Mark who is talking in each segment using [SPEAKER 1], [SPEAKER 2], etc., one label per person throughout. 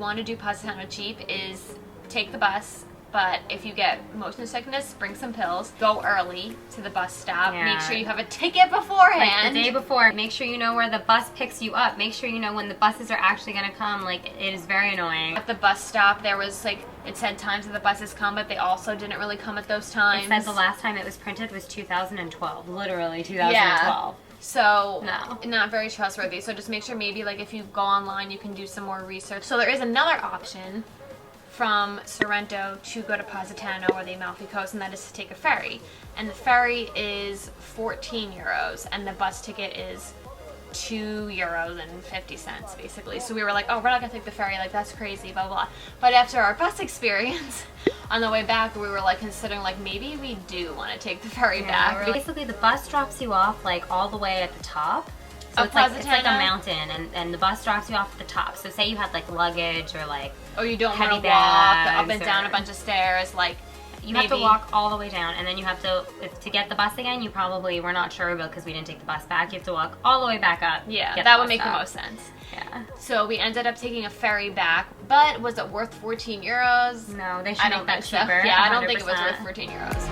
[SPEAKER 1] want to do Positano cheap is take the bus, but if you get motion sickness, bring some pills. Go early to the bus stop.
[SPEAKER 2] Yeah.
[SPEAKER 1] Make sure you have a ticket beforehand.
[SPEAKER 2] Like the day before. Make sure you know where the bus picks you up. Make sure you know when the buses are actually going to come. Like, it is very annoying.
[SPEAKER 1] At the bus stop, there was like, it said times that the buses come, but they also didn't really come at those times.
[SPEAKER 2] It said the last time it was printed was 2012. Literally 2012.
[SPEAKER 1] Yeah. So,
[SPEAKER 2] No.
[SPEAKER 1] not very trustworthy. So just make sure maybe like if you go online, you can do some more research. So there is another option from Sorrento to go to Positano or the Amalfi Coast, and that is to take a ferry. And the ferry is 14 euros, and the bus ticket is €2.50 basically. So we were like, oh, we're not gonna take the ferry, like that's crazy, blah blah. But after our bus experience, on the way back, we were like considering like maybe we do want to take the ferry back.
[SPEAKER 2] Basically, the bus drops you off like all the way at the top. So it's like a mountain, and the bus drops you off at the top. So say you had like luggage or like
[SPEAKER 1] you don't want
[SPEAKER 2] heavy
[SPEAKER 1] to walk up and
[SPEAKER 2] bags
[SPEAKER 1] down a bunch of stairs, like
[SPEAKER 2] you have to walk all the way down, and then you have to get the bus again. You probably were not sure about because we didn't take the bus back. You have to walk all the way back up.
[SPEAKER 1] Yeah, that would make the most sense.
[SPEAKER 2] Yeah.
[SPEAKER 1] So we ended up taking a ferry back, but was it worth 14 euros?
[SPEAKER 2] No, they should make that cheaper.
[SPEAKER 1] Yeah, 100%. I don't
[SPEAKER 2] 100%.
[SPEAKER 1] think it was worth 14 euros.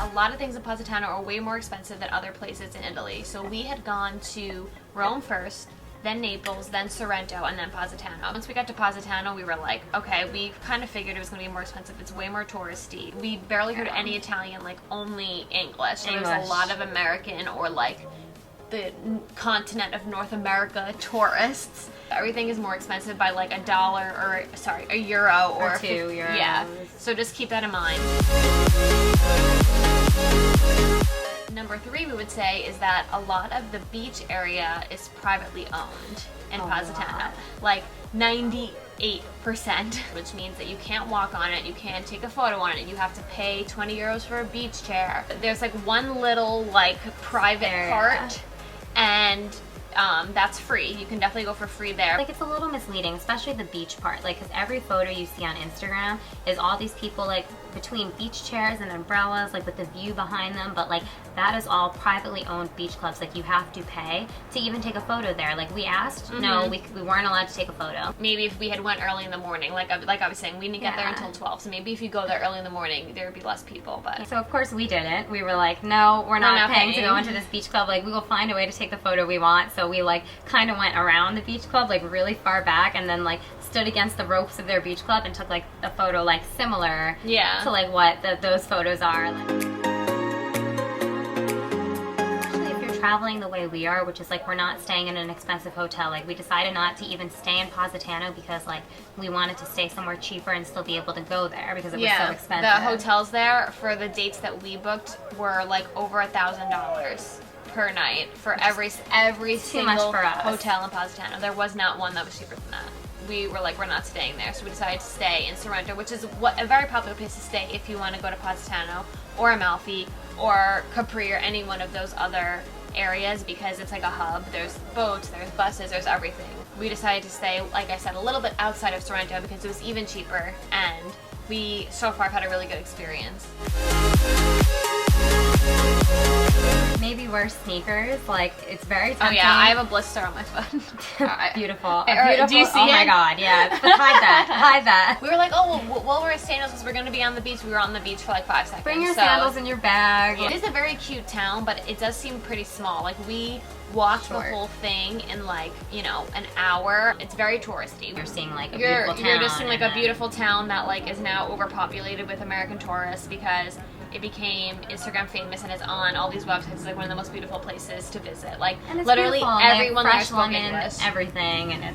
[SPEAKER 1] A lot of things in Positano are way more expensive than other places in Italy. So we had gone to Rome first, then Naples, then Sorrento, and then Positano. Once we got to Positano, we were like, okay, we kind of figured it was going to be more expensive. It's way more touristy. We barely heard any Italian, like only English. So there's a lot of American or like the continent of North America tourists. Everything is more expensive by like a euro or
[SPEAKER 2] 2 euros.
[SPEAKER 1] Yeah, so just keep that in mind. Number 3, we would say, is that a lot of the beach area is privately owned in Positano. Like 98%, which means that you can't walk on it, you can't take a photo on it, you have to pay 20 euros for a beach chair. There's like one little like private part, and that's free. You can definitely go for free there.
[SPEAKER 2] Like, it's a little misleading, especially the beach part, like, because every photo you see on Instagram is all these people like between beach chairs and umbrellas, like with the view behind them, but like that is all privately owned beach clubs. Like, you have to pay to even take a photo there. Like, we asked, no, we weren't allowed to take a photo.
[SPEAKER 1] Maybe if we had went early in the morning, like I was saying, we didn't get there until 12, so maybe if you go there early in the morning, there would be less people. But
[SPEAKER 2] so of course we didn't. We were like, no, we're not paying to go into this beach club. Like, we will find a way to take the photo we want. So we like kind of went around the beach club, like really far back, and then like stood against the ropes of their beach club and took like a photo like similar to like what those photos are. Especially if you're traveling the way we are, which is like we're not staying in an expensive hotel. Like, we decided not to even stay in Positano because like we wanted to stay somewhere cheaper and still be able to go there because it was so expensive.
[SPEAKER 1] The hotels there for the dates that we booked were like over $1,000 per night for every single hotel in Positano. There was not one that was cheaper than that. We were like, we're not staying there, so we decided to stay in Sorrento, which is a very popular place to stay if you want to go to Positano or Amalfi or Capri or any one of those other areas, because it's like a hub. There's boats, there's buses, there's everything. We decided to stay, like I said, a little bit outside of Sorrento because it was even cheaper, and we so far have had a really good experience.
[SPEAKER 2] Maybe wear sneakers. Like, it's very tempting.
[SPEAKER 1] Oh yeah, I have a blister on my foot.
[SPEAKER 2] Beautiful.
[SPEAKER 1] Do you see
[SPEAKER 2] it? Oh my god, yeah. But hide that. Hide that.
[SPEAKER 1] We were like, oh, well, we're in sandals because we're going to be on the beach. We were on the beach for like 5 seconds.
[SPEAKER 2] Bring your sandals in your bag.
[SPEAKER 1] It is a very cute town, but it does seem pretty small. Like, we walked the whole thing in like, you know, an hour. It's very touristy.
[SPEAKER 2] You're seeing like a beautiful town.
[SPEAKER 1] You're just seeing like a beautiful town that like is now overpopulated with American tourists because it became Instagram famous and is on all these websites. It's like one of the most beautiful places to visit. Like, literally everyone there spoke English.
[SPEAKER 2] Everything, and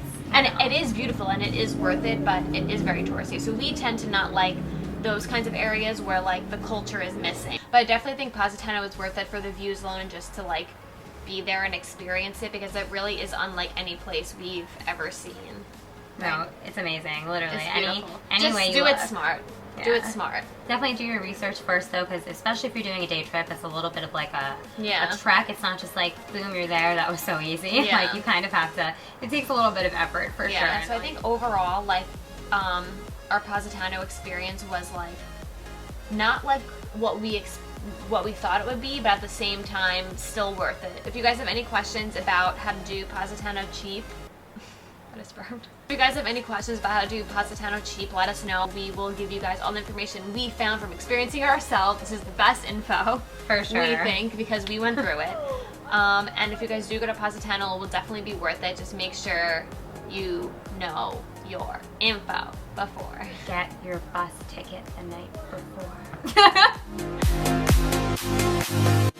[SPEAKER 1] it is beautiful and it is worth it, but it is very touristy. So we tend to not like those kinds of areas where like the culture is missing. But I definitely think Positano is worth it for the views alone and just to like be there and experience it, because it really is unlike any place we've ever seen.
[SPEAKER 2] No, it's amazing. Literally,
[SPEAKER 1] it's
[SPEAKER 2] any way you
[SPEAKER 1] do it smart.
[SPEAKER 2] Yeah.
[SPEAKER 1] Do it smart.
[SPEAKER 2] Definitely do your research first, though, because especially if you're doing a day trip, it's a little bit of like a trek. It's not just like, boom, you're there, that was so easy.
[SPEAKER 1] Yeah.
[SPEAKER 2] Like, you kind of have to, it takes a little bit of effort for sure.
[SPEAKER 1] Yeah, so I think overall, like, our Positano experience was like, not like what we thought it would be, but at the same time, still worth it. If you guys have any questions about how to do Positano cheap, I just burped. If you guys have any questions about how to do Positano cheap, let us know. We will give you guys all the information we found from experiencing it ourselves. This is the best info.
[SPEAKER 2] For sure.
[SPEAKER 1] We think, because we went through it. And if you guys do go to Positano, it will definitely be worth it. Just make sure you know your info before.
[SPEAKER 2] Get your bus ticket the night before.